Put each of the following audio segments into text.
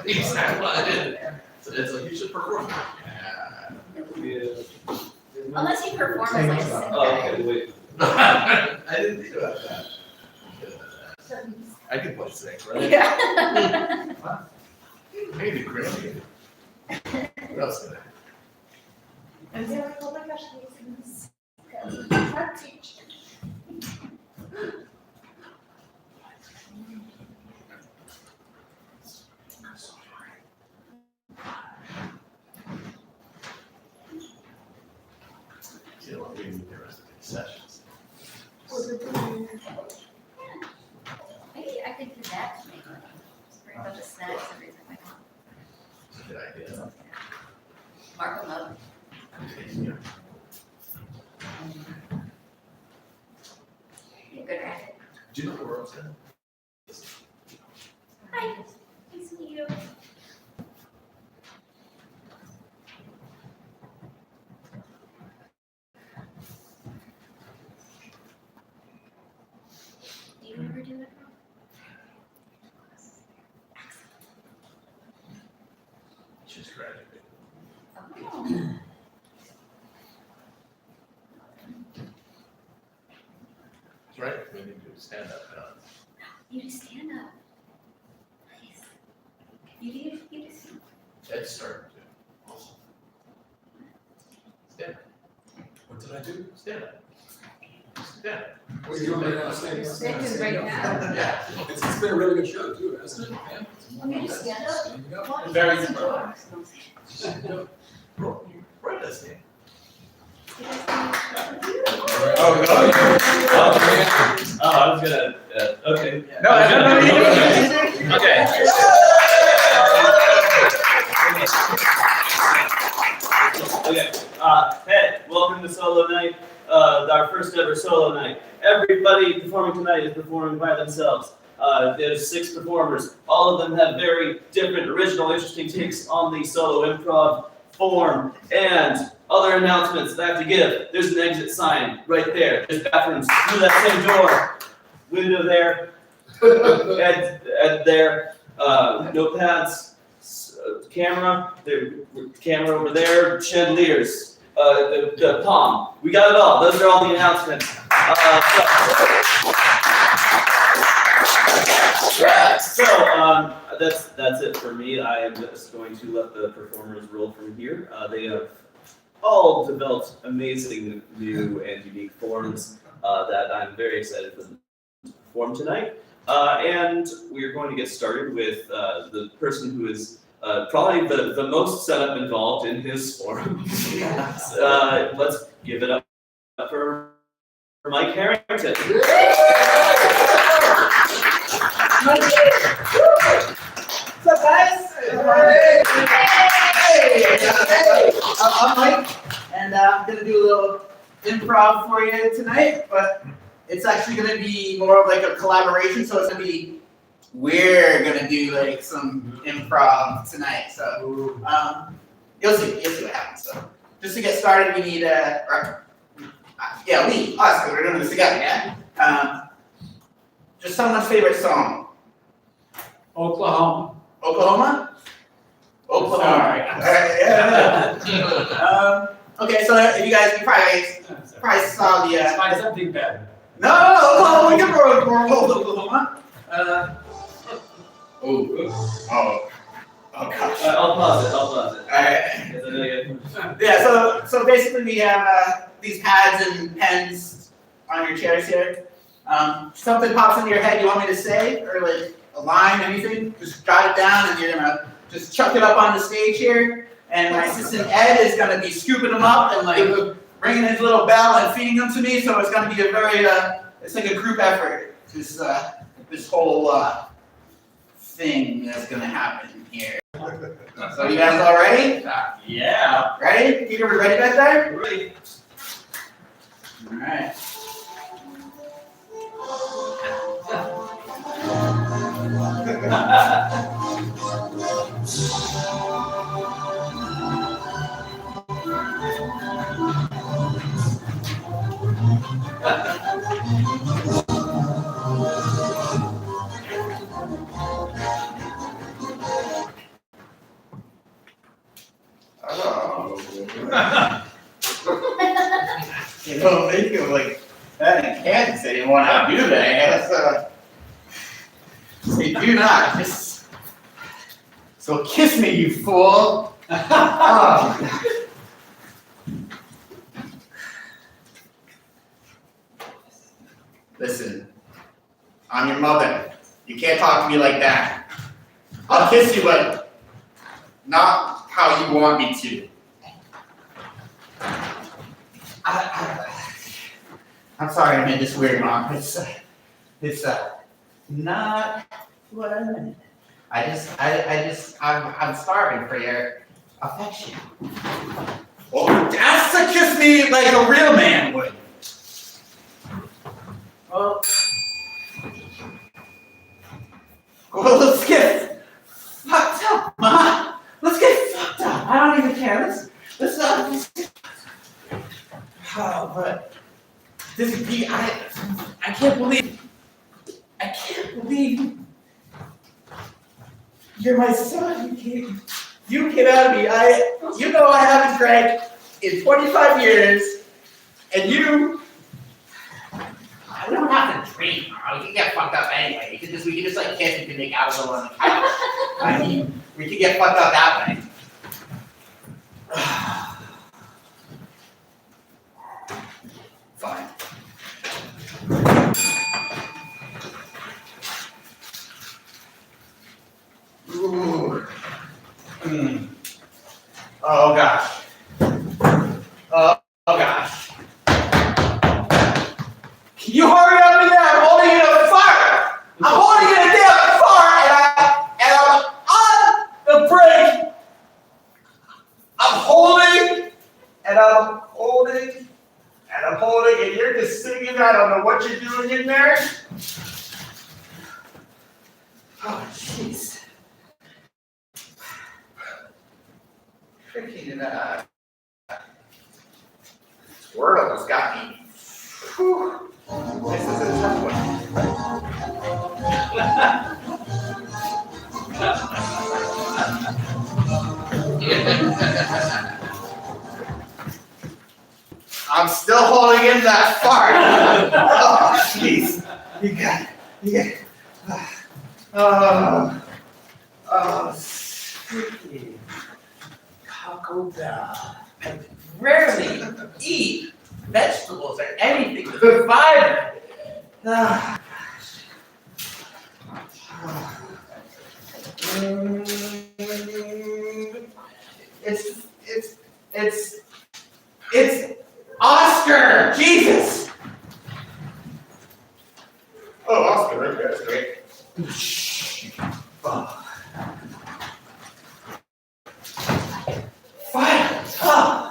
Exactly. So it's like you should perform. Unless you perform as like a singer. Oh, okay, wait. I didn't think about that. I can play sing, right? Yeah. I can do crazy. What else can I? And they're like, oh my gosh, this not teacher. You know, we need the rest of these sessions. Maybe I could do that to make money. Just bring a bunch of snacks every time I come. It's a good idea. Mark them up. Yeah. You're good at it. Do you know where else at? Hi. Nice to meet you. Do you ever do it? She's graduated. Oh. That's right. We need to do stand up now. You do stand up. Nice. You do stand up. Ed started to. Awesome. Stand up. What did I do? Stand up. Stand up. What are you doing right now? You're sticking right now. Yeah. It's been a really good show too, hasn't it? Yeah. Oh, you just stand up? There you go. Very Well, smart. Right, that's it. Oh, I was gonna, okay. No, Okay. Okay, hey, welcome to Solo Night, our first ever Solo Night. Everybody performing tonight is performing by themselves. There's 6 performers. All of them have very different, original, interesting takes on the solo improv form. And other announcements that I have to give. There's an exit sign right there. There's bathrooms through that same door. Window there. Ed there. Notepads. Camera. Camera over there. Chandeliers. The palm. We got it all. Those are all the announcements. That's it for me. I am just going to let the performers roll from here. They have all developed amazing new and unique forms that I'm very excited for them to perform tonight. And we're going to get started with the person who is probably the most setup involved in his form. Let's give it up for Mike Harrington. What's up, guys? I'm Mike, and I'm gonna do a little improv for you tonight, but it's actually gonna be more of like a collaboration, so it's gonna be, we're gonna do like some improv tonight, so, you'll see what happens, so. Just to get started, we need, us, we're doing this together, yeah? Just someone's favorite song. Oklahoma. Oklahoma? Oklahoma. Sorry. Alright, yeah. Okay, so if you guys probably saw the Find something better. No, Oklahoma, we can go Oklahoma. Oh gosh. I'll pause it. Alright. Yeah, so basically we have these pads and pens on your chairs here. Something pops into your head you want me to say, or like a line, anything, just jot it down and you're gonna just chuck it up on the stage here. And my assistant Ed is gonna be scooping them up and like ringing his little bell and feeding them to me. So it's gonna be a very, it's like a group effort. This whole thing that's gonna happen here. So you guys all ready? Yeah. Ready? You guys ready back there? Ready. All right. don't make it like that in Kansas anymore now, do they? They do not. Just so kiss me, you fool. Oh. Listen, I'm your mother. You can't talk to me like that. I'll kiss you, but not how you want me to. I'm sorry I made this weird, Mom. It's not what I meant. I'm starving for your affection. Well, ask to kiss me like a real man would. Well, let's get fucked up, Ma. Let's get fucked up. I don't even care. Let's oh, but this is Pete. I can't believe you're my son. You get out of me. You know I haven't drank in 25 years, and you. I don't have to drink, Mom. We can get fucked up anyway. We can just like kiss and make out a little on the couch. I mean, we can get fucked up that way. Fine. Ooh. Oh gosh. Oh gosh. Can you hurry up in there? I'm holding it in a fire. I'm holding it in a damn fire, and I'm on the break. I'm holding, and you're just singing. I don't know what you're doing in there. Oh, jeez. Freaking Squirtle has got me. Whew. This is a tough one. I'm still holding in that fart. Oh, jeez. You got. Freaking Taco Bell. I rarely eat vegetables or anything with fiber. Ah. It's Oscar! Jesus! Oh, Oscar, that guy's great. Oh. Fire! Oh.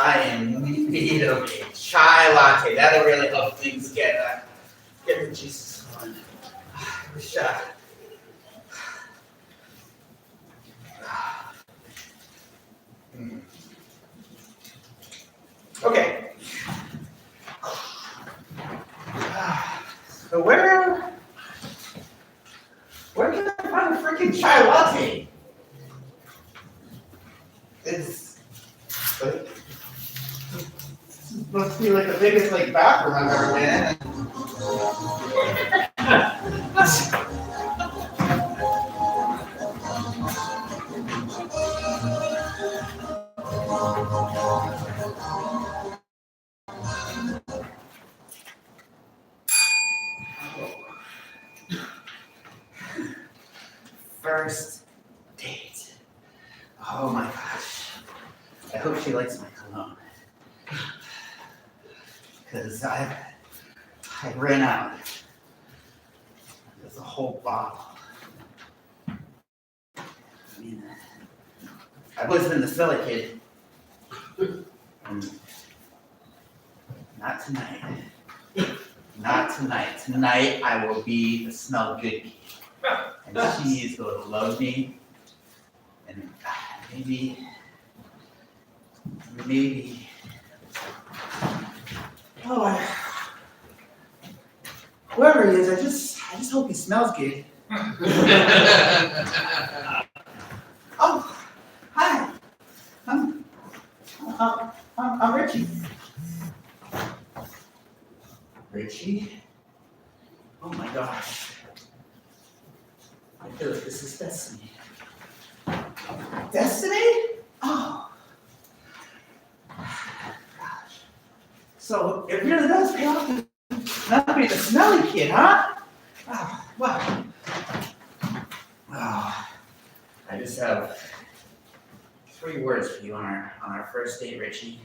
I am in need of a chai latte. That'll really help things get the juices flowing. I wish, Okay. So where can I find a freaking chai latte? It's like, must be like the biggest like bathroom I've ever been in. First date. Oh my gosh. I hope she likes my cologne. Because I ran out. There's a whole bottle. I mean, I've always been the silly kid. And not tonight. Not tonight. Tonight I will be the smell good kid. And she is going to love me. And maybe. Oh, whoever he is, I just hope he smells good. Oh, hi. I'm Richie. Richie? Oh my gosh. I feel like this is destiny. Destiny? Oh. Gosh. So it really does pay off to not be the smelly kid, huh? Oh, wow. Oh, I just have 3 words for you on our first date, Richie.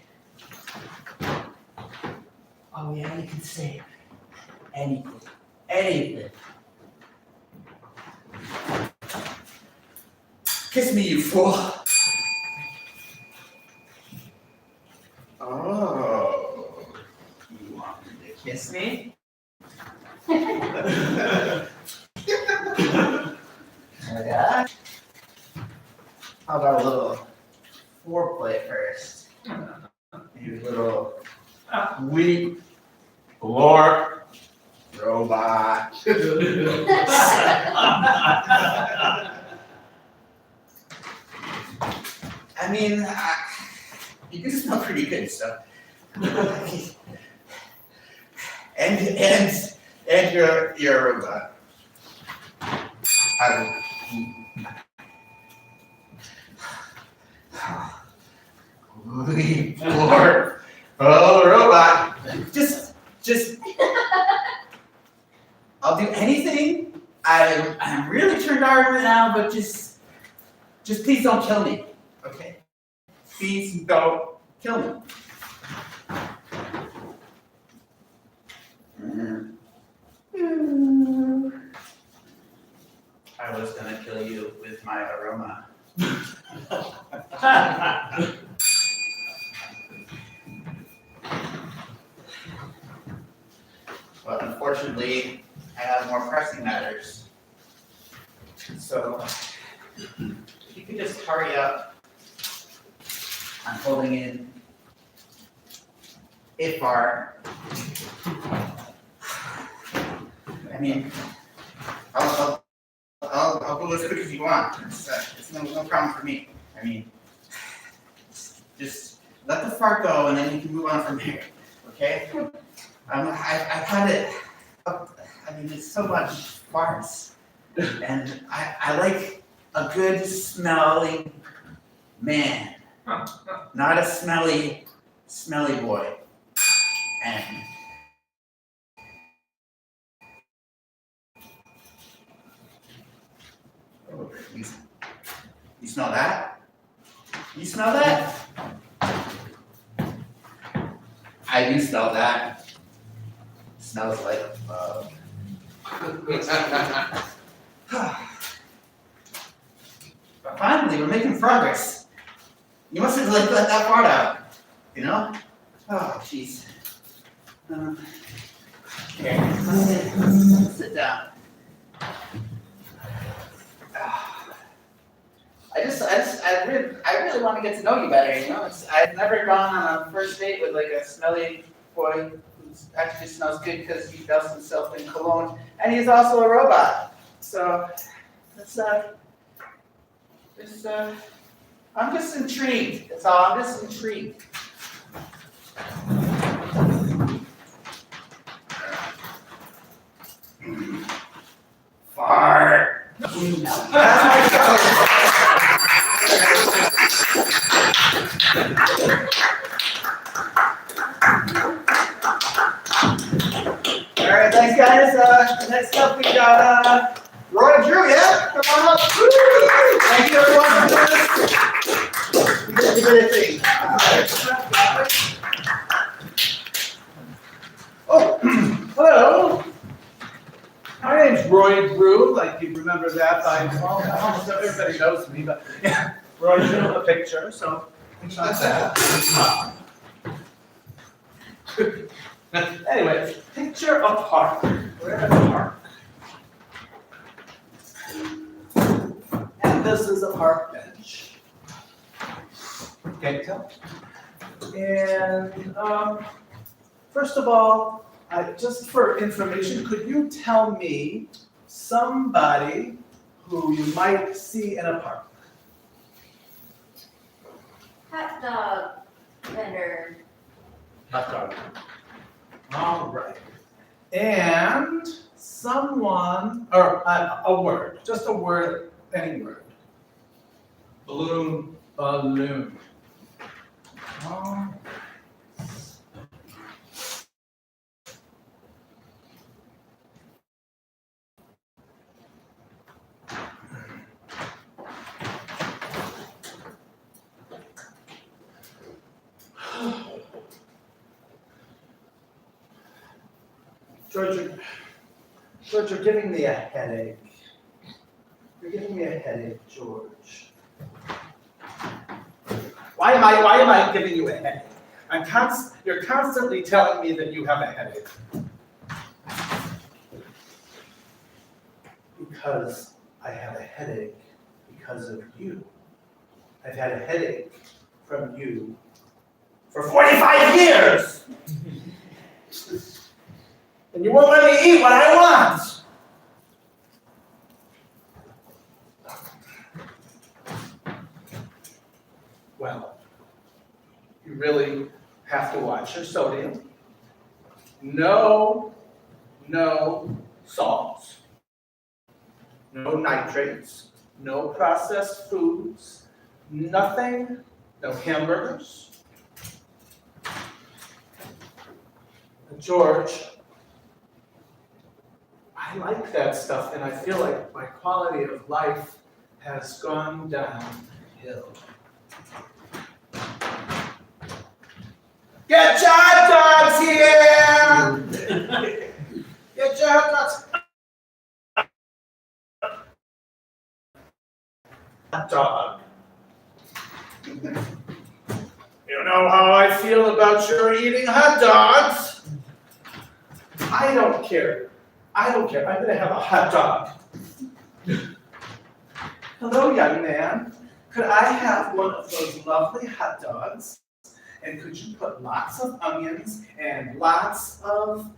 Oh yeah, you can say anything. Anything. Kiss me, you fool. Oh, you want me to kiss me? Yeah. How about a little foreplay first? Maybe a little weak, blork, robot. I mean, you do smell pretty good, so. and you're a robot. Lord, oh, robot. Just. I'll do anything. I'm really turned on right now, but just please don't kill me, okay? Please don't kill me. I was gonna kill you with my aroma. But unfortunately, I have more pressing matters. So, if you could just hurry up. I'm holding in a fart. I mean, I'll go as quick as you want. It's no problem for me. I mean, just let the fart go and then you can move on from here, okay? I've had it, I mean, it's so much farts. And I like a good smelling man, not a smelly boy. And oh, you smell that? You smell that? I do smell that. It smells like love. But finally, we're making progress. You must have let that part out, you know? Oh, jeez. Here, sit down. I really want to get to know you better, you know? I've never gone on a first date with like a smelly boy who actually smells good because he does himself in cologne, and he's also a robot. So, I'm just intrigued. That's all. I'm just intrigued. Fart. All right, thanks, guys. Next up, we got Roy and Drew. Yeah, come on up. Thank you, everyone, for this. You did a good thing. Oh, hello. My name's Roy Drew, like you remember that. Almost everybody knows me, but yeah, Roy Drew, a picture, so it's not that. Anyway, picture a park. We're at a park. And this is a park bench. Okay, tell. And first of all, just for information, could you tell me somebody who you might see in a park? Hot dog vendor. Hot dog. All right. And someone, or a word, just a word, any word. Balloon. Balloon. Oh. George, you're giving me a headache. You're giving me a headache, George. Why am I giving you a headache? You're constantly telling me that you have a headache. Because I have a headache because of you. I've had a headache from you for 45 years! And you won't let me eat what I want! Well, you really have to watch your sodium. No salts. No nitrates. No processed foods. Nothing. No hamburgers. George, I like that stuff, and I feel like my quality of life has gone downhill. Get your hot dogs here! Get your hot dogs. Hot dog. You know how I feel about your eating hot dogs? I don't care. I'm gonna have a hot dog. Hello, young man. Could I have one of those lovely hot dogs? And could you put lots of onions and lots of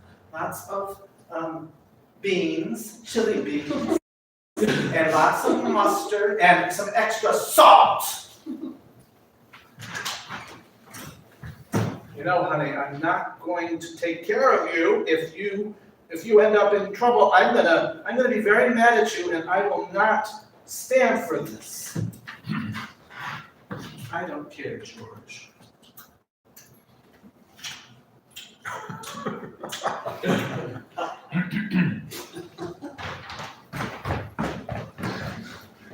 beans, chili beans, and lots of mustard and some extra salt? You know, honey, I'm not going to take care of you if you end up in trouble. I'm gonna be very mad at you, and I will not stand for this. I don't care, George.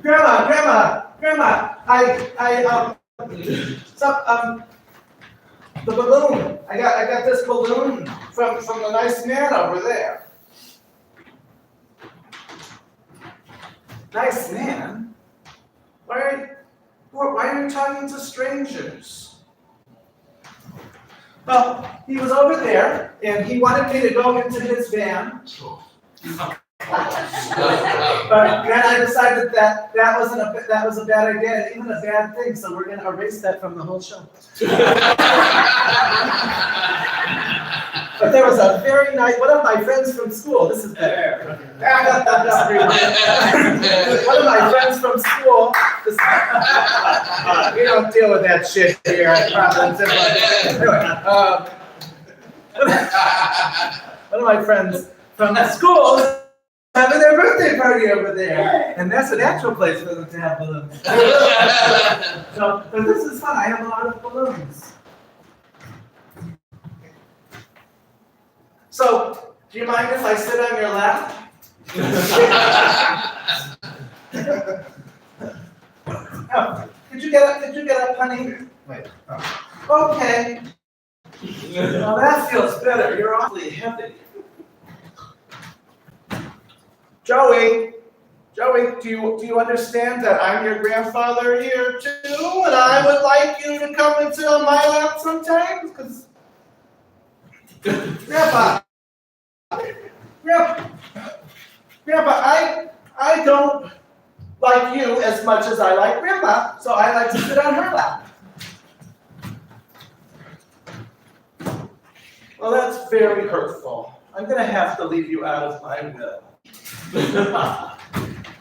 Grandma, the balloon. I got this balloon from the nice man over there. Nice man? Why are you talking to strangers? Well, he was over there, and he wanted me to go into his van. But then I decided that was a bad idea, and even a bad thing, so we're gonna erase that from the whole show. But there was a very nice, one of my friends from school, this is better. One of my friends from school, we don't deal with that shit here at Providence. One of my friends from school having their birthday party over there, and that's an actual place for them to have balloons. So, but this is fun. I have a lot of balloons. So, do you mind if I sit on your lap? Oh, could you get up, honey? Wait. Oh. Okay. Well, that feels better. You're awfully heavy. Joey, do you understand that I'm your grandfather here too, and I would like you to come and sit on my lap sometimes? Because Grandpa, I don't like you as much as I like Grandma, so I like to sit on her lap. Well, that's very hurtful. I'm gonna have to leave you out of my will.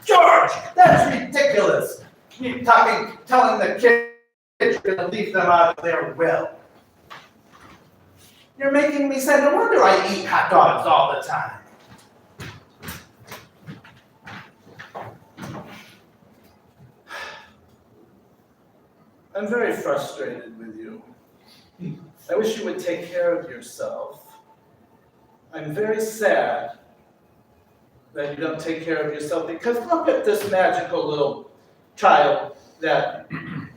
George, that's ridiculous. You telling the kids you're gonna leave them out of their will. You're making me sad. No wonder I eat hot dogs all the time. I'm very frustrated with you. I wish you would take care of yourself. I'm very sad that you don't take care of yourself because look at this magical little child that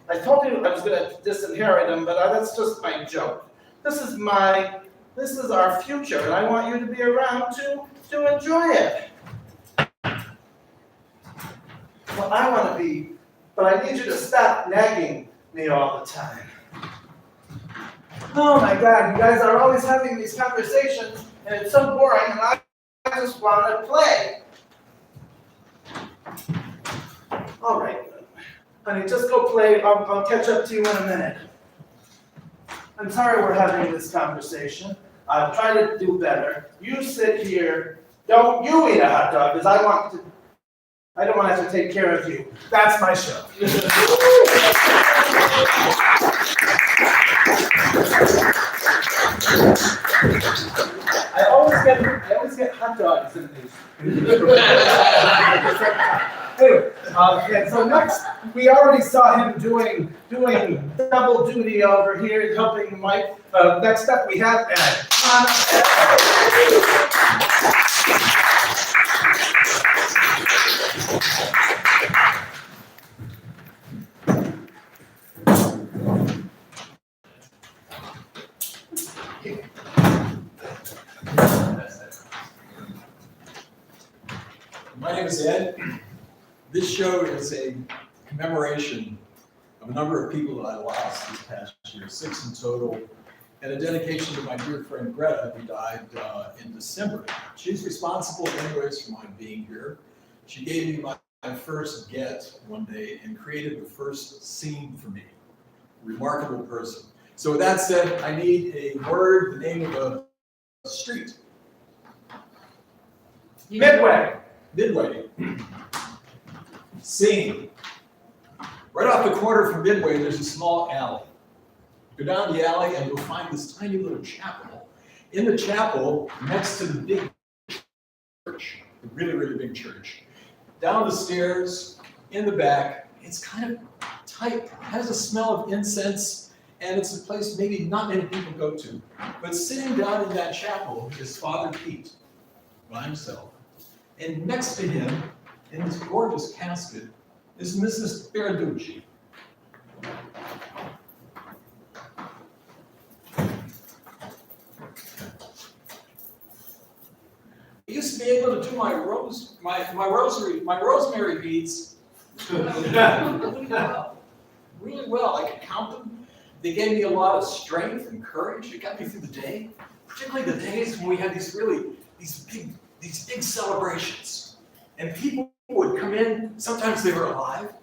I told you I was going to disinherit him, but that's just my joke. This is our future, and I want you to be around to enjoy it. Well, I want to be, but I need you to stop nagging me all the time. Oh my God, you guys are always having these conversations, and it's so boring, and I just want to play. All right, honey, just go play. I'll catch up to you in a minute. I'm sorry we're having this conversation. I'll try to do better. You sit here. Don't you eat a hot dog, because I don't want to have to take care of you. That's my show. I always get hot dogs in these. Anyway, and so next, we already saw him doing double duty over here, helping Mike. Next up, we have Ed. My name is Ed. This show is a commemoration of a number of people that I lost this past year, 6 in total, and a dedication to my dear friend Greta, who died in December. She's responsible anyways for my being here. She gave me my first get one day and created the first scene for me. Remarkable person. So with that said, I need a word, the name of a street. Midway. Midway. Scene. Right off the corner from Midway, there's a small alley. Go down the alley and you'll find this tiny little chapel. In the chapel, next to the big church, the really, really big church. Down the stairs, in the back, it's kind of tight, has a smell of incense, and it's a place maybe not many people go to. But sitting down in that chapel is Father Pete by himself. And next to him, in this gorgeous casket, is Mrs. Berarducci. I used to be able to do my rosemary beads really well. I could count them. They gave me a lot of strength and courage. It got me through the day, particularly the days when we had these big celebrations. And people would come in, sometimes they were alive,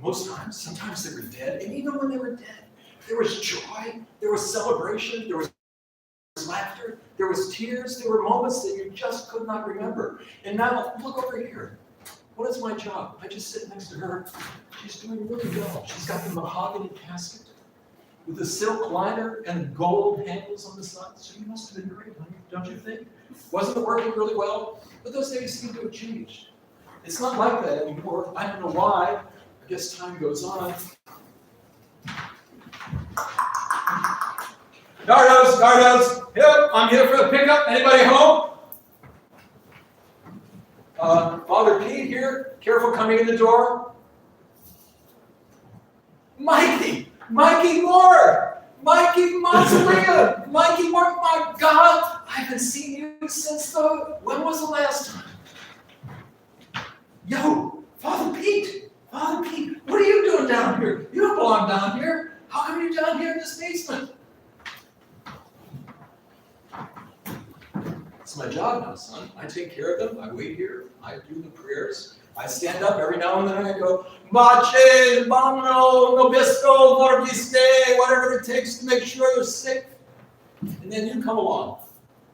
most times, sometimes they were dead. And even when they were dead, there was joy, there was celebration, there was laughter, there was tears, there were moments that you just could not remember. And now, look over here. What is my job? I just sit next to her. She's doing really well. She's got the mahogany casket with the silk liner and gold handles on the side. So you must have been great, don't you think? Wasn't it working really well? But those days seem to have changed. It's not like that anymore. I don't know why. I guess time goes on. Nardos, yep, I'm here for the pickup. Anybody home? Father Pete here. Careful coming in the door. Mikey Moore! Mikey Mozzarella! Mikey Moore, my God! I haven't seen you since when was the last time? Yo, Father Pete, what are you doing down here? You don't belong down here. How come you're down here in this basement? It's my job now, son. I take care of them. I wait here. I do the prayers. I stand up every now and then and I go, Mache, Mamno, Nobisco, Morbiste, whatever it takes to make sure they're safe. And then you come along.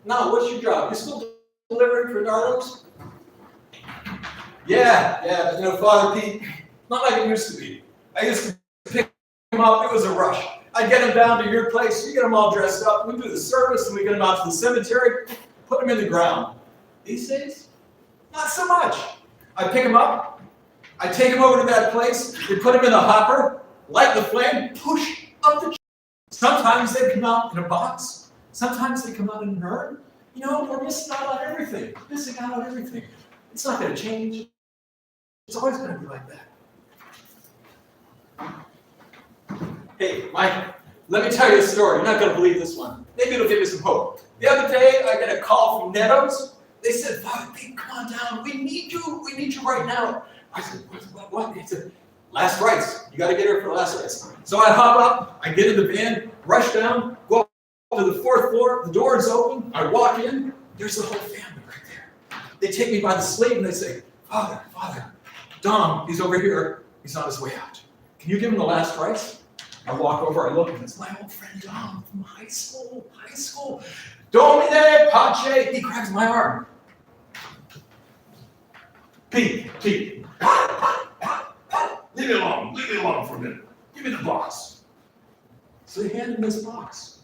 Now, what's your job? You still delivering for Darlos? Yeah, you know, Father Pete, not like it used to be. I used to pick him up, it was a rush. I'd get him down to your place, you get him all dressed up, we do the service, and we get him out to the cemetery, put him in the ground. These days, not so much. I pick him up, I take him over to that place, we put him in a hopper, light the flame, push up the. Sometimes they come out in a box, sometimes they come out in an urn. You know, we're missing out on everything, It's not gonna change. It's always gonna be like that. Hey, Mike, let me tell you a story. You're not gonna believe this one. Maybe it'll give you some hope. The other day, I got a call from Netto's. They said, Father Pete, come on down. We need you right now. I said, what? They said, last rites. You gotta get here for the last rites. So I hop up, I get in the van, rush down, go up to the 4th floor, the door is open, I walk in, there's the whole family right there. They take me by the sleeve and they say, Father, Dom, he's over here, he's on his way out. Can you give him the last rites? I walk over, I look, and it's my old friend Dom from high school. Domine Pace, he grabs my arm. Pete, leave me alone for a minute. Give me the box. So he handed him his box.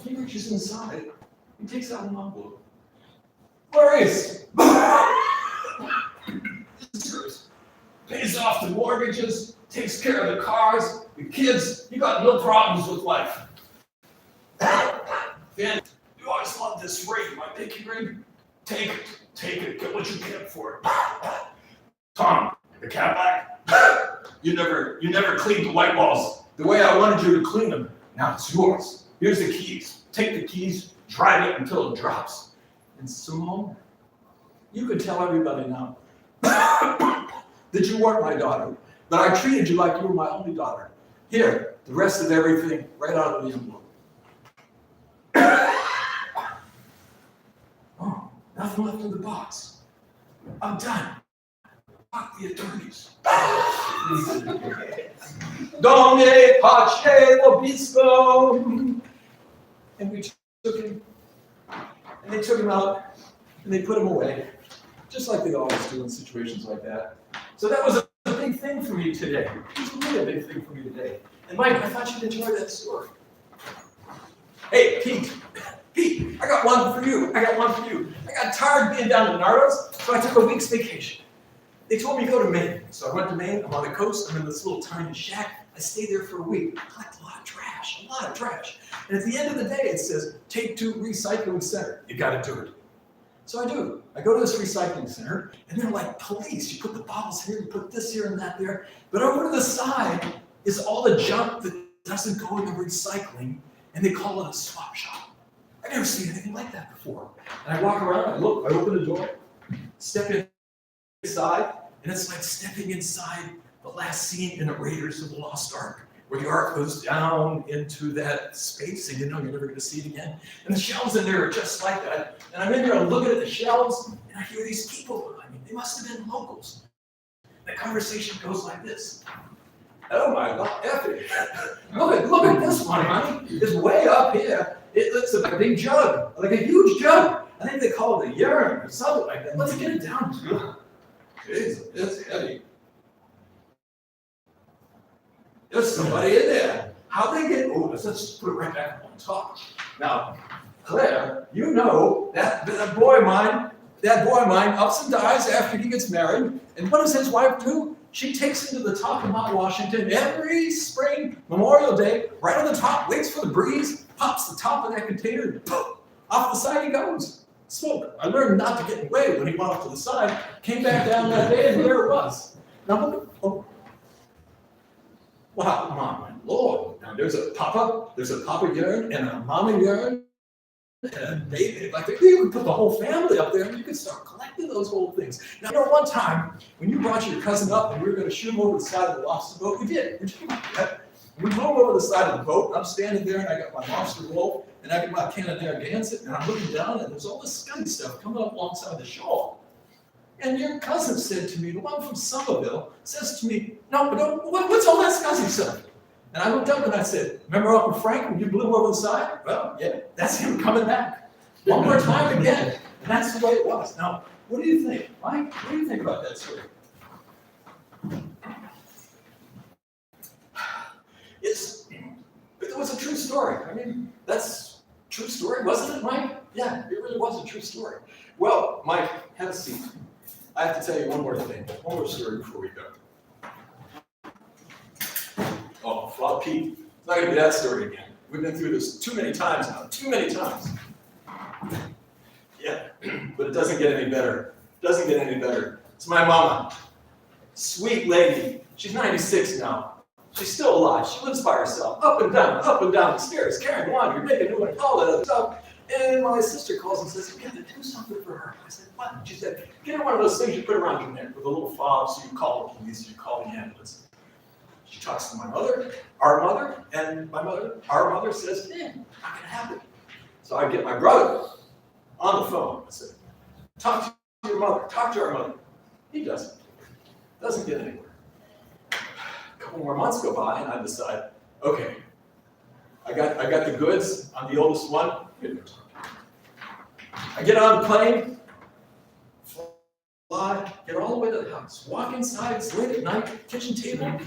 He reaches inside, he takes out an envelope. Glorious! Pays off the mortgages, takes care of the cars, the kids, you got no problems with life. Then, you always love this ring, my pinky ring? Take it, get what you can for it. Tom, the Cadillac, you never cleaned the white walls the way I wanted you to clean them. Now it's yours. Here's the keys. Take the keys, drive it until it drops. And Simone, you can tell everybody now that you weren't my daughter, that I treated you like you were my only daughter. Here, the rest of everything right out of the envelope. Oh, nothing left in the box. I'm done. Fuck the attorneys. Domine Pace Obispo. And we took him, and they took him out, and they put him away, just like they always do in situations like that. So that was a big thing for me today. It was really a big thing for me today. And Mike, I thought you'd enjoy that story. Hey, Pete, I got one for you. I got tired being down in Nardos, so I took a week's vacation. They told me to go to Maine. So I went to Maine, I'm on the coast, I'm in this little tiny shack. I stayed there for a week. I collect a lot of trash. And at the end of the day, it says, take to recycling center. You gotta do it. So I do. I go to this recycling center, and they're like police. You put the bottles here, you put this here and that there. But over to the side is all the junk that doesn't go in the recycling, and they call it a swap shop. I've never seen anything like that before. And I walk around, I look, I open the door, step inside, and it's like stepping inside the last scene in the Raiders of the Lost Ark, where the Ark goes down into that space, and you know you're never going to see it again. And the shelves in there are just like that. And I'm in there looking at the shelves, and I hear these people behind me. They must have been locals. The conversation goes like this. Oh my God, Effie. Look at this one, honey. It's way up here. It looks like a big jug, like a huge jug. I think they call it a urn or something like that. Let's get it down. Jeez, it's heavy. There's somebody in there. How'd they get, let's just put it right back on top. Now, Claire, you know that boy of mine ups and dies after he gets married. And what does his wife do? She takes him to the top of Mount Washington every spring, Memorial Day, right on the top, waits for the breeze, pops the top of that container, and poof, off the side he goes. Smoke. I learned not to get away when he went off to the side, came back down that day, and there it was. Now look, wow, my Lord. Now there's a papa urn and a mama urn. And baby, like you could put the whole family up there and you could start collecting those old things. Now, you know, one time when you brought your cousin up and we were going to shoot him over the side of the lobster boat, we did. We did that. We blew him over the side of the boat, and I'm standing there and I got my lobster roll and I got my Canadair Gansett, and I'm looking down and there's all this scummy stuff coming up alongside the shore. And your cousin said to me, the one from Somerville, says to me, no, what's all that scuzzy stuff? And I looked up and I said, remember Uncle Frank when you blew over the side? Well, yeah, that's him coming back. One more time again. And that's the way it was. Now, what do you think? Mike, what do you think about that story? It was a true story. I mean, that's a true story, wasn't it, Mike? Yeah, it really was a true story. Well, Mike, have a seat. I have to tell you one more thing, one more story before we go. Oh, Flop Pete. It's not going to be that story again. We've been through this too many times now, too many times. Yeah, but it doesn't get any better. It doesn't get any better. It's my mama. Sweet lady. She's 96 now. She's still alive. She lives by herself, up and down the stairs, carrying laundry, making new and all that other stuff. And my sister calls and says, "You got to do something for her." I said, "What?" She said, "Get her one of those things you put around your neck with a little fob so you call the police, you call the ambulance." She talks to my mother, our mother, and our mother says, "Not gonna happen." So I get my brother on the phone. I said, "Talk to your mother, talk to our mother." He doesn't get anywhere. A couple more months go by, and I decide, okay, I got the goods. I'm the oldest one. I get on the plane, fly, get all the way to the house, walk inside. It's late at night, kitchen table.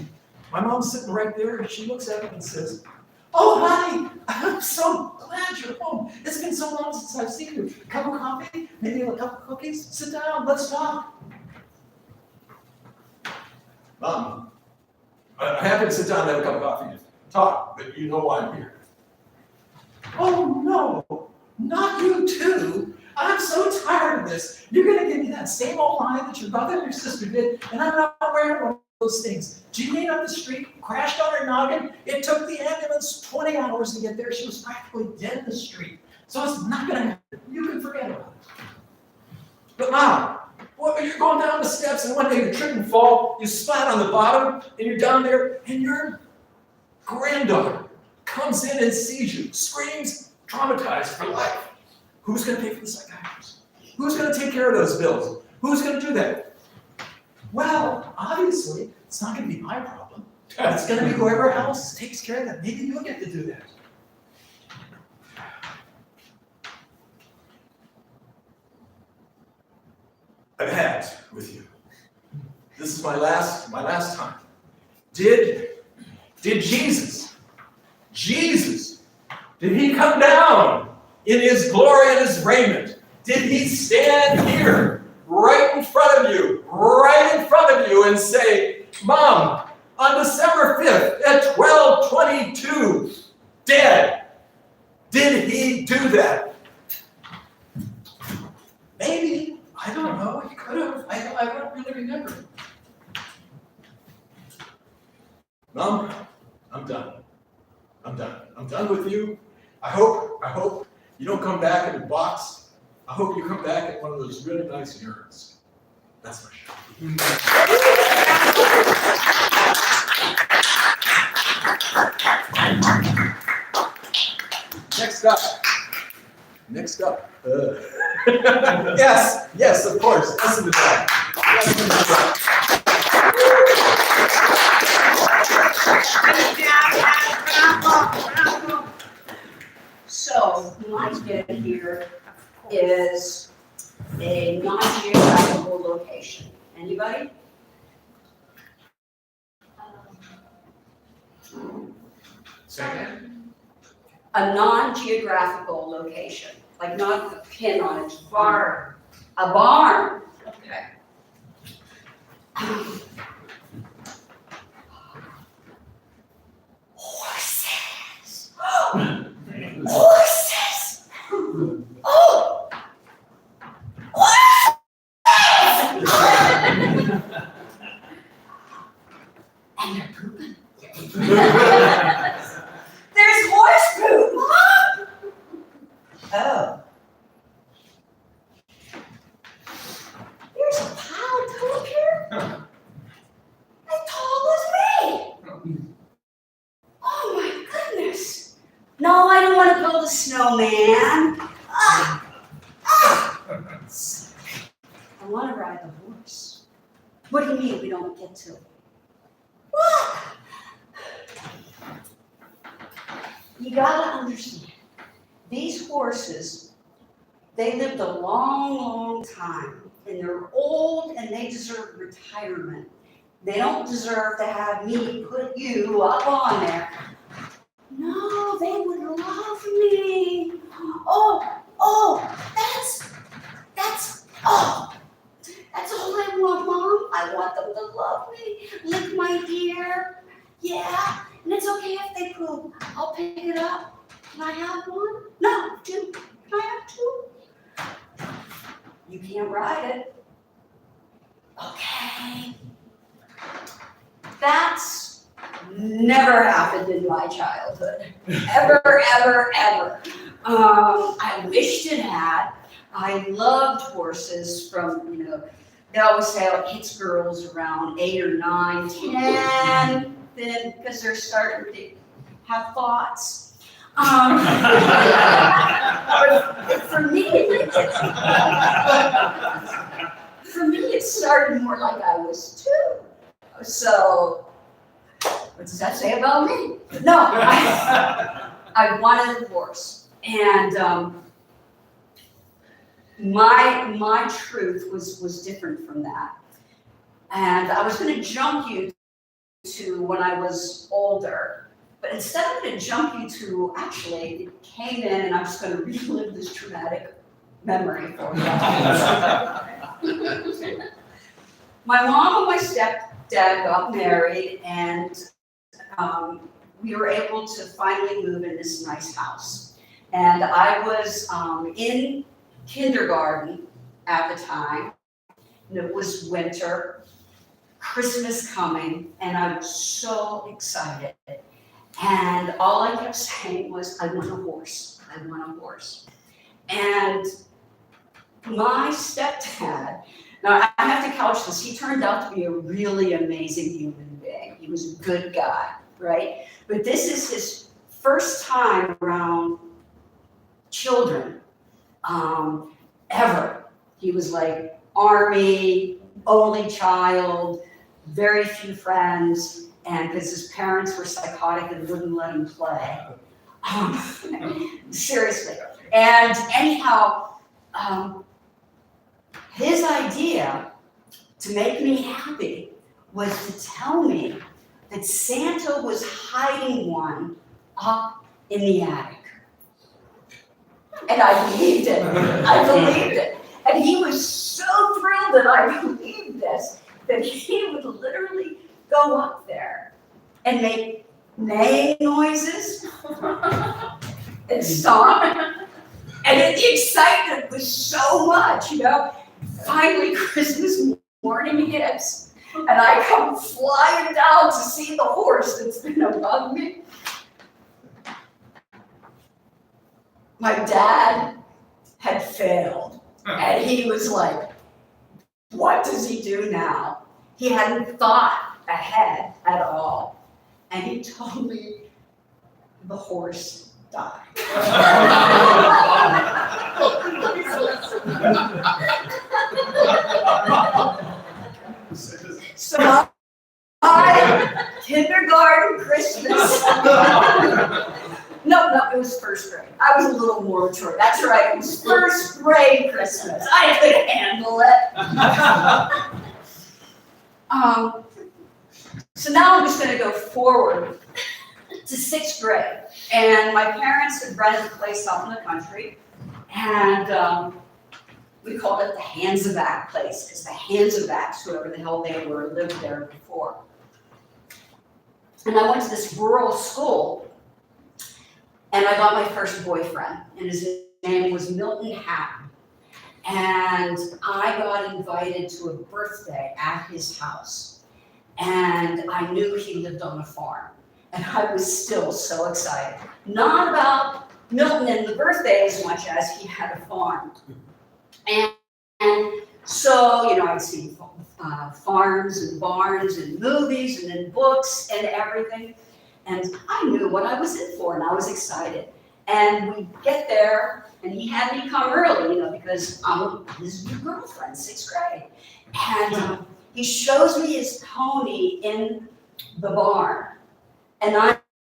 My mom's sitting right there, and she looks at me and says, "Oh, honey, I'm so glad you're home. It's been so long since I've seen you. A cup of coffee, maybe a couple of cookies. Sit down, let's talk." Mom, I'm happy to sit down and have a cup of coffee and talk, but you know why I'm here. "Oh, no, not you too. I'm so tired of this. You're going to give me that same old lie that your brother and your sister did, and I'm not wearing one of those things. Jeannie up the street, crashed on her noggin. It took the ambulance 20 hours to get there. She was practically dead in the street. So it's not going to happen. You can forget about it." "But Mom, well, you're going down the steps, and one day you trip and fall, you splat on the bottom, and you're down there, and your granddaughter comes in and sees you, screams, traumatized for life. Who's going to pay for the psychiatrist? Who's going to take care of those bills? Who's going to do that?" "Well, obviously, it's not going to be my problem. It's going to be whoever else takes care of that. Maybe you'll get to do that." I've had it with you. This is my last time. Did Jesus, did he come down in his glory and his raiment? Did he stand here right in front of you and say, "Mom, on December 5th at 12:22, dead"? Did he do that? Maybe. I don't know. He could have. I don't really remember. Mom, I'm done. I'm done with you. I hope you don't come back in a box. I hope you come back in one of those really nice urns. That's my show. Next up. Yes, of course. Listen to that. So, my get here is a non-geographical location. Anybody? Second. A non-geographical location, like not a pin on it, barn. A barn. Okay. Horses. Horses. Oh. Horses. And they're pooping. There's horse poop. Oh. There's a pile come up here. As tall as me. Oh my goodness. No, I don't want to build a snowman. I want to ride the horse. What do you mean we don't get to? What? you gotta understand, these horses, they lived a long, long time, and they're old and they deserve retirement. They don't deserve to have me put you up on there. No, they would love me. That's all I want, Mom. I want them to love me, lick my ear. Yeah, and it's okay if they poop. I'll pick it up. Can I have one? No, two. Can I have two? You can't ride it. Okay. That's never happened in my childhood. Ever, ever, ever. I wished it had. I loved horses from, they always say it hits girls around 8 or 9, 10, then because they're starting to have thoughts. But for me, it started more like I was 2. So, what does that say about me? No, I wanted a horse, and my truth was different from that. And I was going to jump you to when I was older, but instead I'm going to jump you to, actually, it came in, and I'm just going to relive this traumatic memory for you. My mom and my stepdad got married, and we were able to finally move in this nice house. And I was in kindergarten at the time, and it was winter, Christmas coming, and I was so excited. And all I kept saying was, I want a horse, I want a horse. And my stepdad, now I have to couch this, he turned out to be a really amazing human being. He was a good guy, right? But this is his first time around children, ever. He was like Army, only child, very few friends, and because his parents were psychotic and wouldn't let him play. Seriously. And anyhow, his idea to make me happy was to tell me that Santa was hiding one up in the attic. And I believed it. I believed it. And he was so thrilled that I believed this, that he would literally go up there and make neighing noises and stomp. And the excitement was so much, Finally, Christmas morning hits, and I come flying down to see the horse that's been above me. My dad had failed, and he was like, what does he do now? He hadn't thought ahead at all. And he told me the horse died. So my kindergarten Christmas. No, it was first grade. I was a little more mature. That's right, it was first grade Christmas. I could handle it. So now I'm just going to go forward to 6th grade. And my parents had rented a place out in the country. And we called it the Hansaback place, because the Hansabacks, whoever the hell they were, lived there before. And I went to this rural school, and I got my first boyfriend, and his name was Milton Hatton. And I got invited to a birthday at his house. And I knew he lived on a farm. And I was still so excited. Not about Milton and the birthday as much as he had a farm. And so, I'd seen farms and barns and movies and in books and everything. And I knew what I was in for, and I was excited. And we get there, and he had me come early, because I'm his new girlfriend, 6th grade. And he shows me his pony in the barn. And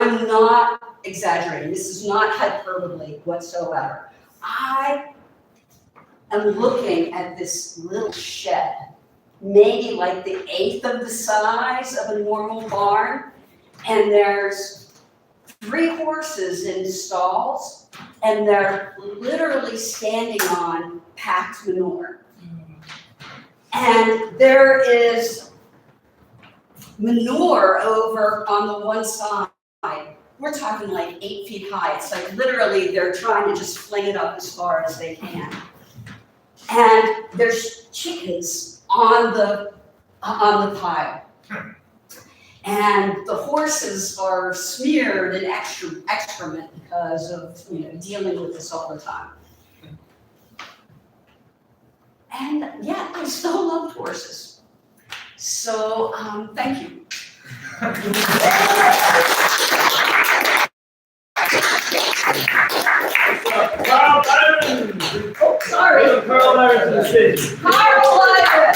I'm not exaggerating. This is not hyperbole whatsoever. I am looking at this little shed, maybe like the eighth of the size of a normal barn, and there's 3 horses in stalls, and they're literally standing on packed manure. And there is manure over on the one side. We're talking like 8 feet high. It's like literally they're trying to just fling it up as far as they can. And there's chickens on the pile. And the horses are smeared in excrement because of, dealing with this all the time. And yeah, I still love horses. So, thank you. Carl Byron! Oh, sorry. Carl Byron to the stage. Carl Byron.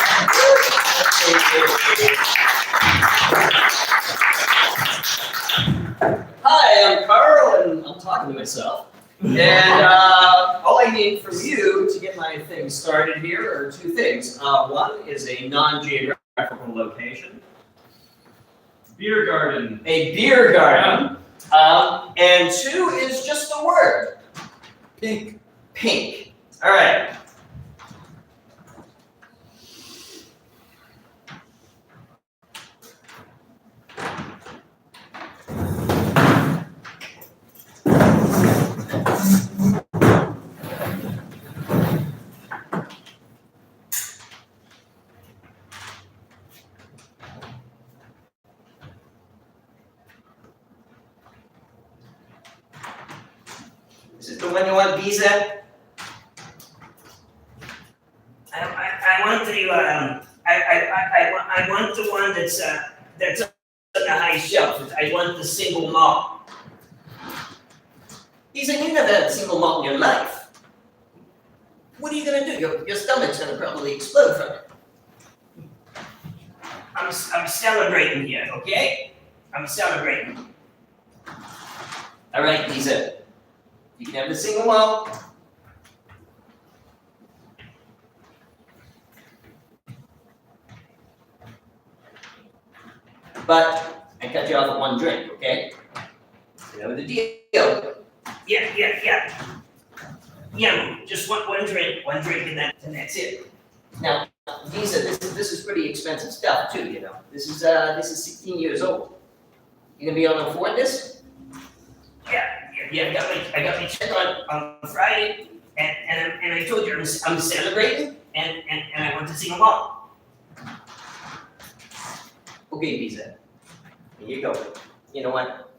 Hi, I'm Carl, and I'm talking to myself. And all I need from you to get my thing started here are 2 things. One is a non-geographical location, Beer garden. a beer garden, and 2 is just a word. Pink. Pink. All right. Is it the one you want, Visa? I want the one that's on the high shelf. I want the single malt. Visa, you never had a single malt in your life. What are you gonna do? Your stomach's gonna probably explode from it. I'm celebrating here, okay? I'm celebrating. All right, Visa. You can have the single malt. But I cut you off at 1 drink, okay? You know the deal. Yeah. Yeah, just one drink, and that's it. Now, Visa, this is pretty expensive stuff too, you know. This is 16 years old. You gonna be able to afford this? Yeah. I got my check on Friday, and I told you I'm celebrating, and I want the single malt. Okay, Visa. Here you go. You know what?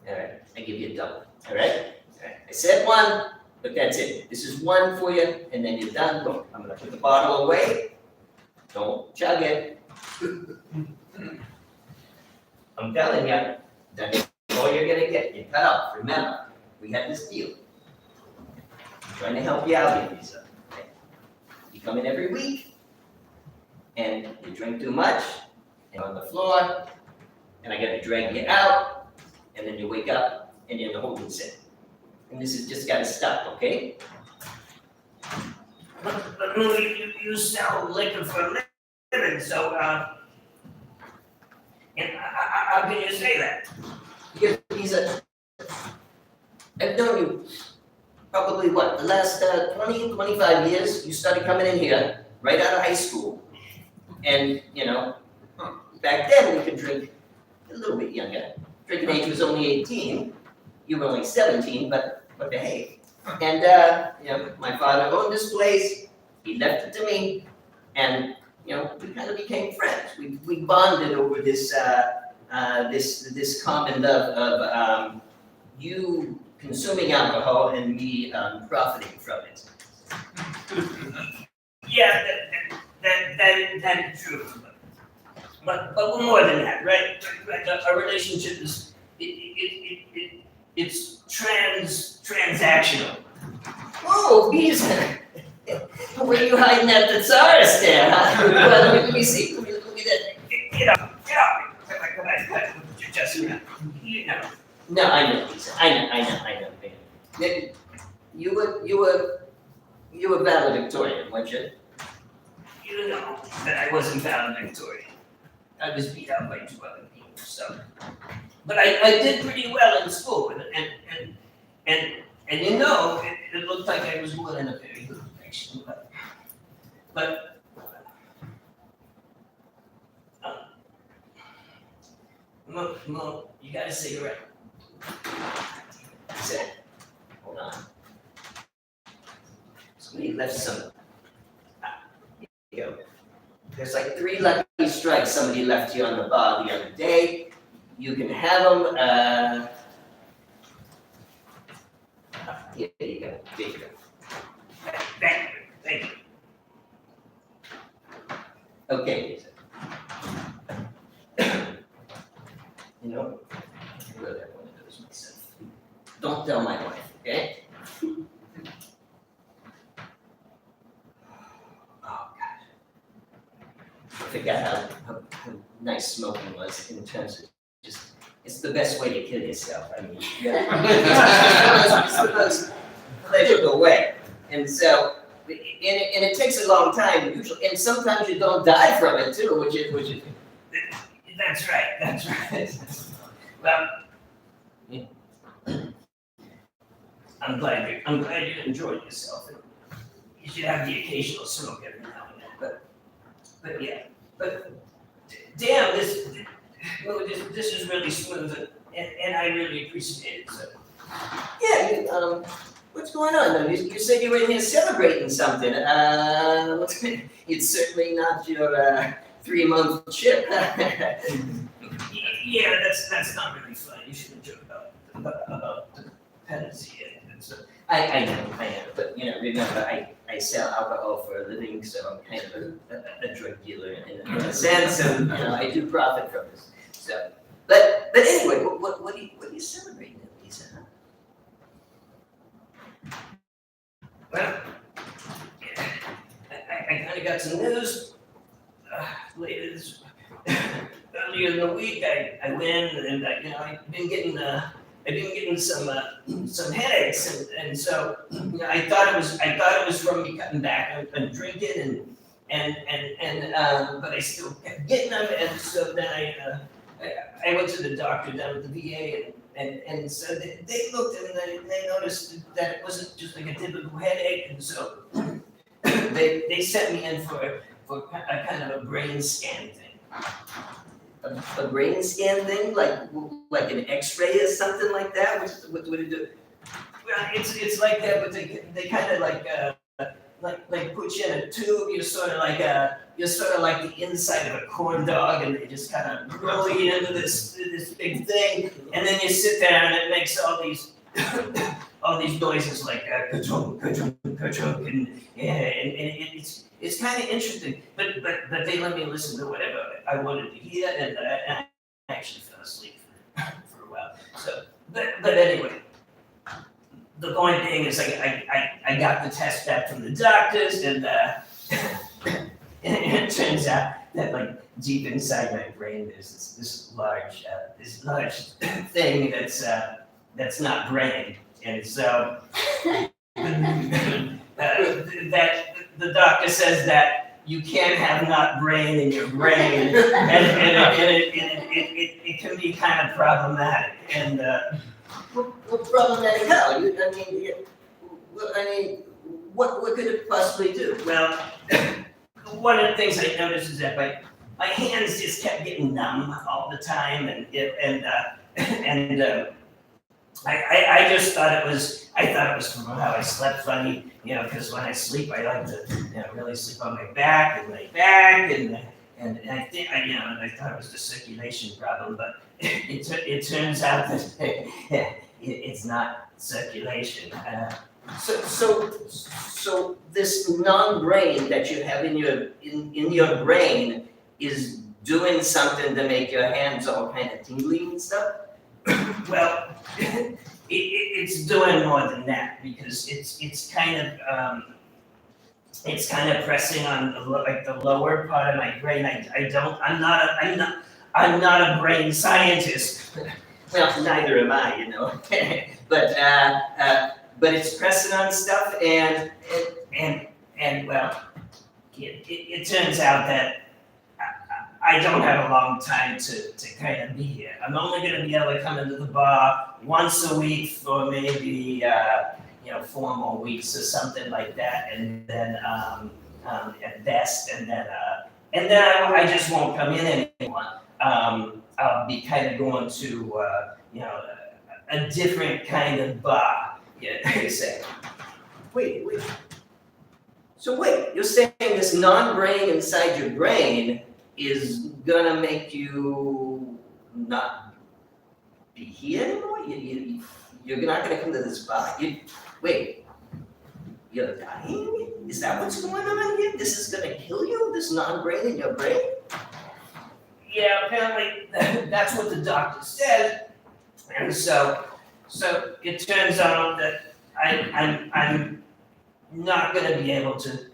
All right, I give you a double. All right? I said 1, but that's it. This is 1 for you, and then you're done. Look, I'm gonna put the bottle away. Don't chug it. I'm telling you, that's all you're gonna get. You cut off. Remember, we had this deal. I'm trying to help you out here, Visa. Okay? You come in every week, and you drink too much, and on the floor, and I gotta drag you out, and then you wake up, and you're in the holding cell. And this has just gotta stop, okay? But Louis, you sell liquor for a living, so and how can you say that? Because I've known you probably the last 20, 25 years, you started coming in here right out of high school. And, back then we could drink a little bit younger. Drinking age was only 18. You were only 17, but behave. And, my father owned this place. He left it to me. And, we kind of became friends. We bonded over this common love of you consuming alcohol and me profiting from it. Yeah, that is true. But we're more than that, right? Our relationship is it's transactional. Whoa, Visa! Where are you hiding that thesaurus there, huh? Well, let me see. Let me that. Get up. just, you know. No, I know, Lisa. I know. You were valedictorian, weren't you? You know that I wasn't valedictorian. I was beat out by 2 other people, so. But I did pretty well in school, and you know, it looked like I was going in a very good direction, but Mo, you got a cigarette? That's it. Hold on. Somebody left some. Here you go. There's like 3 lucky strikes somebody left you on the bar the other day. You can have them. Here you go. There you go. Thank you. Okay, Lisa. You know, I really have one of those myself. Don't tell my wife, okay? Oh, God. I forgot how nice smoking was in terms of just, it's the best way to kill yourself. I mean, it's the most pleasurable way. And so, and it takes a long time usually, and sometimes you don't die from it too, which is. That's right. Well, I'm glad you enjoyed yourself. You should have the occasional smoke every now and then, but yeah, damn, this is really smooth, and I really appreciate it, so. Yeah, what's going on though? You said you were in here celebrating something. It's certainly not your 3-month trip. Yeah, that's not really fun. You shouldn't joke about dependency. And so, I know, but you know, remember, I sell alcohol for a living, so I'm kind of a drug dealer in a sense, and you know, I do profit from this. So, but anyway, what are you celebrating, Lisa? well, I kind of got some news later this. Earlier in the week, I went and I've been getting some headaches, and so I thought it was from me cutting back and drinking but I still kept getting them, and so then I went to the doctor down at the VA and so they looked and they noticed that it wasn't just like a typical headache, and so they sent me in for a kind of a brain scan thing. A brain scan thing, like an X-ray or something like that? What would it do? Well, it's like that, but they kind of like put you in a tube. You're sort of like the inside of a corn dog, and they just kind of roll you into this big thing, and then you sit there, and it makes all these noises like ka-chunk, ka-chunk, ka-chunk, and it's kind of interesting. But they let me listen to whatever I wanted to hear, and I actually fell asleep for a while. So, but anyway. The point being is I got the test back from the doctors, and it turns out that like deep inside my brain there's this large thing that's not brain, and so that the doctor says that you can't have not brain in your brain, and it can be kind of problematic, and. What problematic how? What could it possibly do? Well, one of the things I noticed is that my hands just kept getting numb all the time, and I just thought it was from how I slept funny, because when I sleep I like to really sleep on my back and lay back, and I think I thought it was the circulation problem, but it turns out that it's not circulation. So this non-brain that you have in your brain is doing something to make your hands all kind of tingly and stuff? Well, it's doing more than that, because it's kind of pressing on the lower part of my brain. I'm not a brain scientist. Well, neither am I, you know. But it's Pressing on stuff, and well, it turns out that I don't have a long time to kind of be here. I'm only going to be able to come into the bar once a week for maybe 4 more weeks or something like that, and then at best, and then I just won't come in anymore. I'll be kind of going to a different kind of bar. Yeah, you say. Wait. So wait, you're saying this non-brain inside your brain is gonna make you not be here anymore? You're not gonna come to this bar? Wait, you're dying? Is that what's going on here? This is gonna kill you, this non-brain in your brain? Yeah, apparently that's what the doctor said, and so it turns out that I'm not going to be able to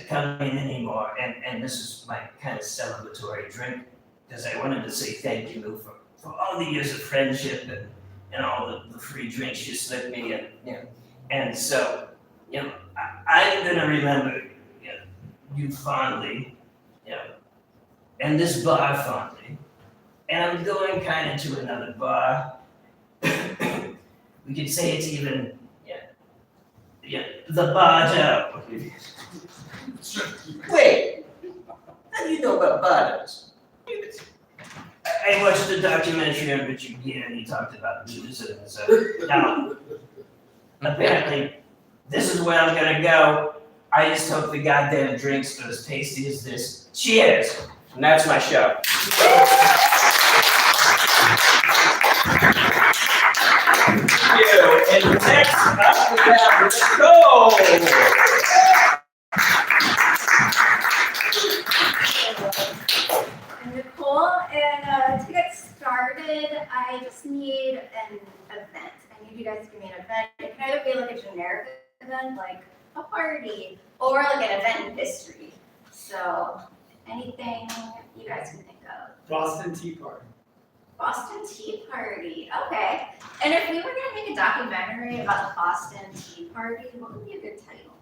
come in anymore, and this is my kind of celebratory drink, because I wanted to say thank you for all the years of friendship and all the free drinks you slipped me, and so I'm going to remember you fondly, and this bar fondly, and I'm going kind of to another bar. We could say it's even, the Bardo. Wait, how do you know about Bardos? I watched a documentary on Richard Gere, and he talked about booze, and so now, apparently, this is where I'm gonna go. I just hope the goddamn drinks are as tasty as this. Cheers! And that's my show. Thank you. And next up we have Nicole. I'm Nicole, and to get started, I just need an event. I need you guys to give me an event. It can either be like a generic event, like a party, or like an event in history. So anything you guys can think of. Boston Tea Party. Boston Tea Party, okay. And if we were gonna make a documentary about the Boston Tea Party, what would be a good title?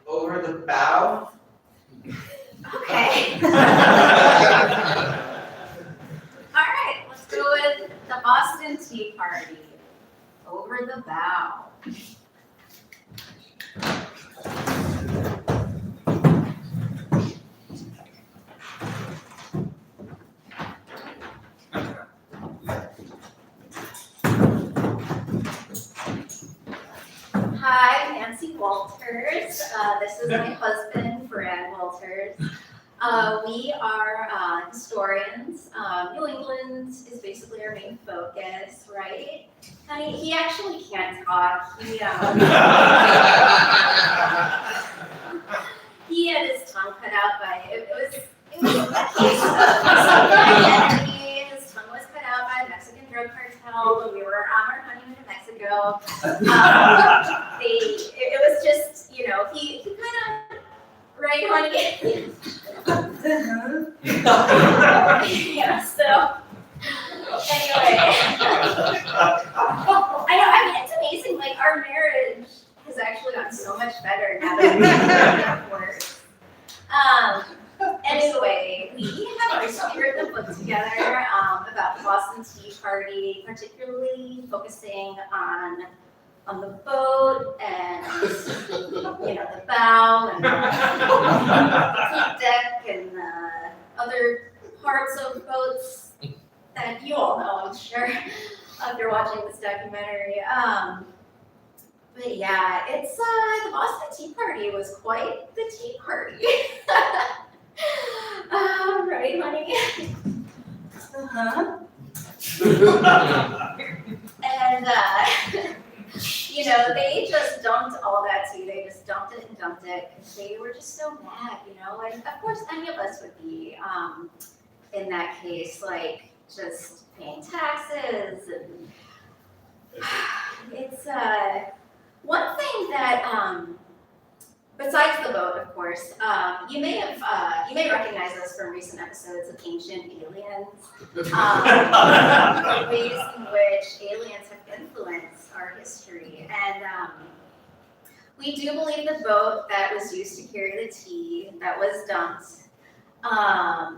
Over the bow. Okay. All right, let's go with the Boston Tea Party. Over the bow. Hi, Nancy Walters. This is my husband, Brad Walters. We are historians. New England is basically our main focus, right? Honey, he actually can't talk. He had his tongue cut out by it was a case of identity. His tongue was cut out by the Mexican drug cartel when we were on our honeymoon in Mexico. It was just, he kind of, right, honey? Yeah, so, anyway. I mean, it's amazing, like, our marriage has actually gotten so much better now that we've worked. Anyway, we have recently written a book together about the Boston Tea Party, particularly focusing on the boat and, the bow and the deck and other parts of boats that you all know, I'm sure, if you're watching this documentary. But yeah, it's the Boston Tea Party was quite the tea party. Right, honey? Uh-huh. And they just dumped all that tea. They just dumped it and dumped it because they were just so mad, And of course, any of us would be in that case, like just paying taxes and it's one thing that besides the boat, of course, you may recognize us from recent episodes of Ancient Aliens. The ways in which aliens have influenced our history. And we do believe the boat that was used to carry the tea that was dumped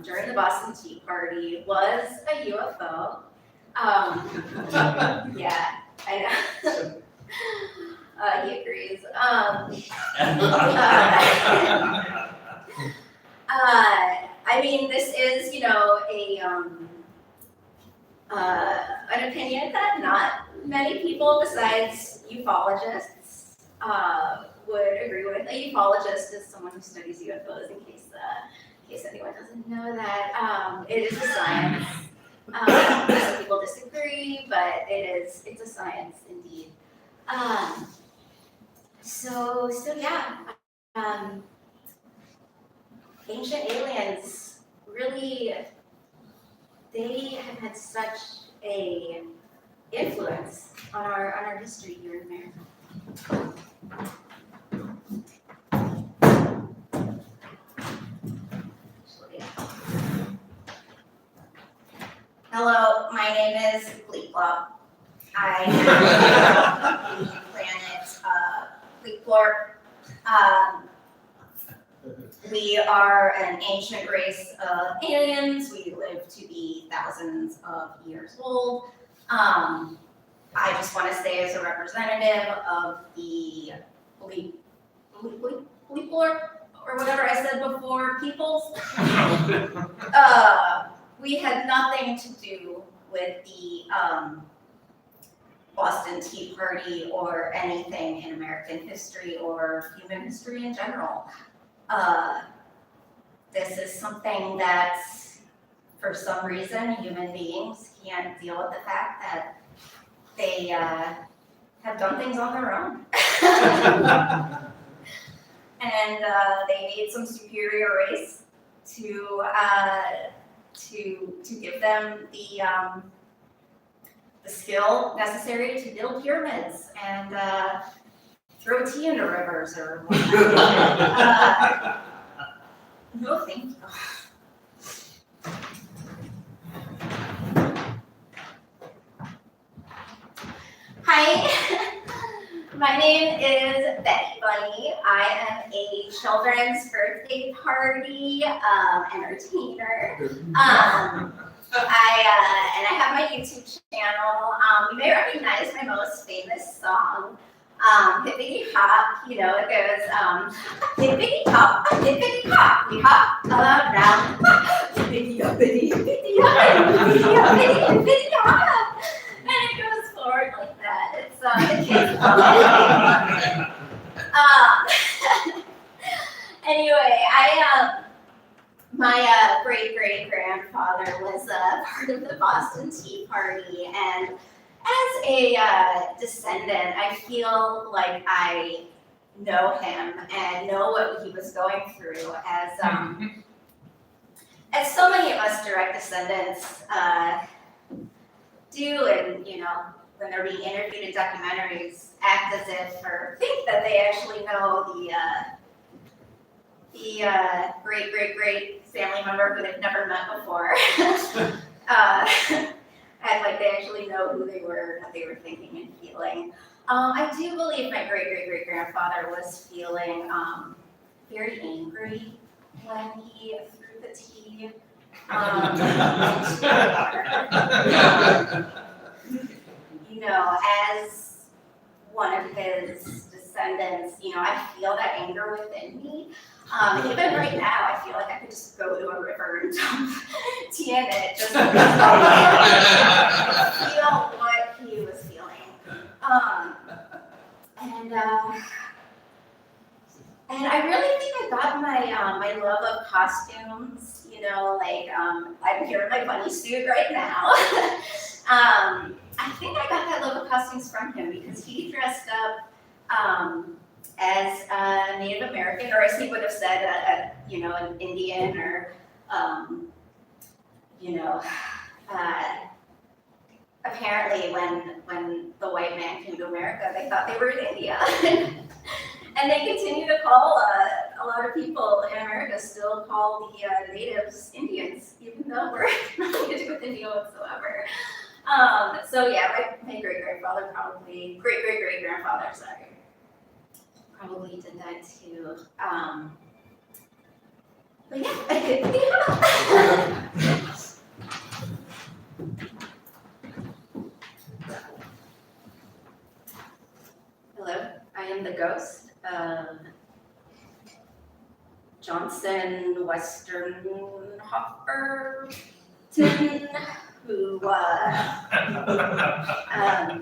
during the Boston Tea Party was a UFO. Yeah, I know. He agrees. I mean, this is, an opinion that not many people besides ufologists would agree with. A ufologist is someone who studies UFOs, in case anyone doesn't know that. It is a science. Some people disagree, but it's a science indeed. So yeah. Ancient aliens really, they have had such a influence on our history here in America. So, yeah. Hello, my name is Fleetflop. I am the planet Fleetflor. We are an ancient race of aliens. We live to be thousands of years old. I just want to say, as a representative of the Fleetflor, or whatever I said before, peoples, we had nothing to do with the Boston Tea Party or anything in American history or human history in general. This is something that, for some reason, human beings can't deal with the fact that they have done things on their own. And they need some superior race to give them the skill necessary to build pyramids and throw tea into rivers or whatnot. No, thank you. Hi, my name is Betty Bunny. I am a children's birthday party entertainer. I have my YouTube channel. You may recognize my most famous song, Hippity Hop. You know, it goes, hippity hop, we hop around. Hippity hoppity, hippity hoppity, hippity hoppity, hippity hop. And it goes forward like that. It's anyway, my great-great-grandfather was part of the Boston Tea Party, and as a descendant, I feel like I know him and know what he was going through, as so many of us direct descendants do, and when they're being interviewed in documentaries, act as if or think that they actually know the great family member who they've never met before. Act like they actually know who they were, what they were thinking and feeling. I do believe my great-great-great-grandfather was feeling very angry when he threw the tea. As one of his descendants, I feel that anger within me. Even right now, I feel like I could just go to a river and dump tea in it, just to feel what he was feeling. And I really think I got my love of costumes. I'm here in my bunny suit right now. I think I got that love of costumes from him because he dressed up as a Native American, or as he would have said, an Indian, or apparently when the white man came to America, they thought they were in India. And they continue to call, a lot of people in America still call the natives Indians, even though we're nothing to do with India whatsoever. So yeah, my great-grandfather probably, great-great-great-grandfather, sorry, probably did that too. But yeah, yeah. Hello, I am the ghost of Johnson Western Hofferton, who,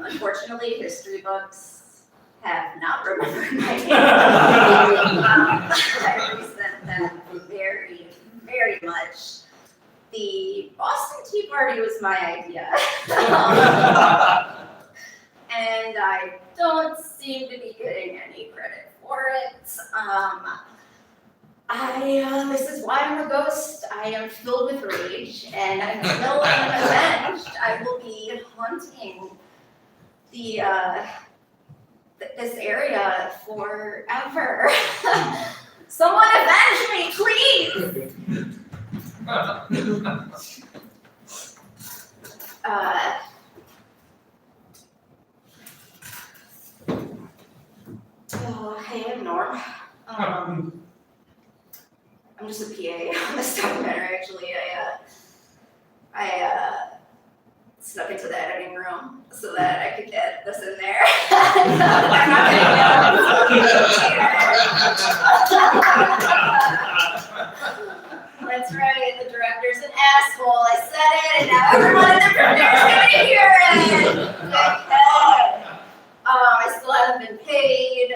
unfortunately, history books have not remembered my name. I resent them very, very much. The Boston Tea Party was my idea. And I don't seem to be getting any credit for it. This is why I'm a ghost. I am filled with rage, and until I'm avenged, I will be haunting this area forever. Someone avenge me, please! Hey, I'm Norm. I'm just a PA on this documentary, actually. I snuck into the editing room so that I could get this in there. I'm not gonna That's right, the director's an asshole. I said it, and now everyone in the production's gonna hear it. Okay. I still haven't been paid.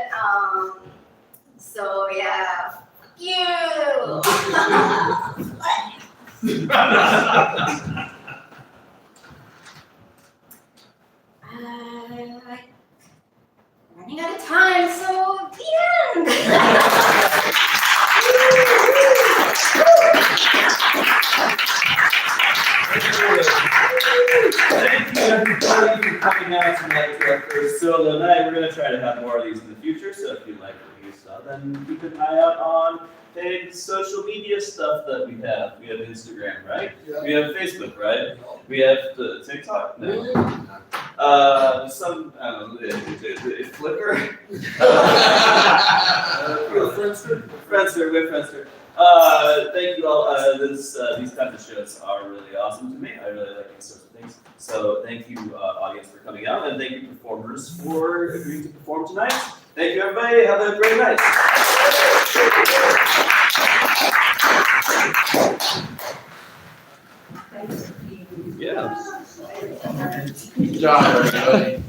So yeah, fuck you. Running out of time, so the end. Thank you everybody for coming out tonight to our first solo night. We're going to try to have more of these in the future, so if you like what you saw, then keep an eye out on paid social media stuff that we have. We have Instagram, right? Yeah. We have Facebook, right? We have the TikTok? No. Some, I don't know, Flickr? Friendster, we have Friendster. Thank you all. These kinds of shows are really awesome to me. I really like these sorts of things. So thank you, audience, for coming out, and thank you, performers, for agreeing to perform tonight. Thank you, everybody. Have a great night. Yeah. Good job, everybody.